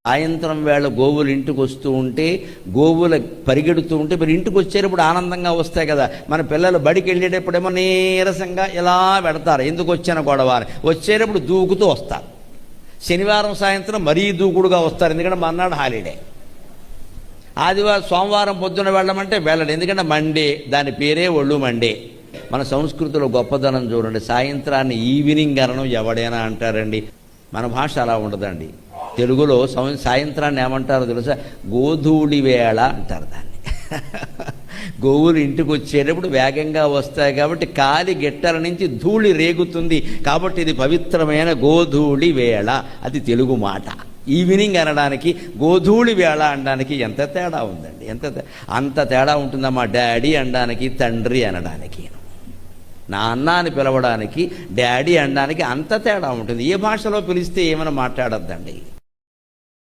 సాయంత్రం వేళ గోవులు ఇంటికి వస్తూ ఉంటే, గోవులు పరిగెడుతూ ఉంటే మరి ఇంటికి వచ్చేటప్పుడు ఆనందంగా వస్తాయి కదా. మన పిల్లలు బడికి వెళ్ళేటప్పుడేమో నీరసంగా ఇలా పెడతారు, ఎందుకు వచ్చిన గొడవ అని. వచ్చేటప్పుడు దూకుతూ వస్తారు. శనివారం సాయంత్రం మరీ దూకుడుగా వస్తారు, ఎందుకంటే మర్నాడు హాలిడే. సోమవారం పొద్దున వెళ్ళమంటే వెళ్ళడు, ఎందుకంటే మండే, దాని పేరే ఒళ్ళు మండే. మన సంస్కృతిలో గొప్పదనం చూడండి. సాయంత్రాన్ని ఈవినింగ్ అనడం ఎవడైనా అంటారండి. మన భాష అలా ఉండదండి. తెలుగులో సాయంత్రాన్ని ఏమంటారో తెలుసా? గోధూళి వేళ అంటారు దాన్ని. గోవులు ఇంటికి వచ్చేటప్పుడు వేగంగా వస్తాయి కాబట్టి కాలి గిట్టల నుంచి ధూళి రేగుతుంది, కాబట్టి ఇది పవిత్రమైన గోధూళి వేళ. అది తెలుగు మాట. ఈవినింగ్ అనడానికి, గోధూళి వేళ అనడానికి ఎంత తేడా ఉందండి, అంత తేడా ఉంటుందమ్మా. డాడీ అనడానికి, తండ్రి అనడానికి, నాన్న అని పిలవడానికి, డాడీ అనడానికి అంత తేడా ఉంటుంది. ఏ భాషలో పిలిస్తే ఏమైనా మాట్లాడొద్దండి.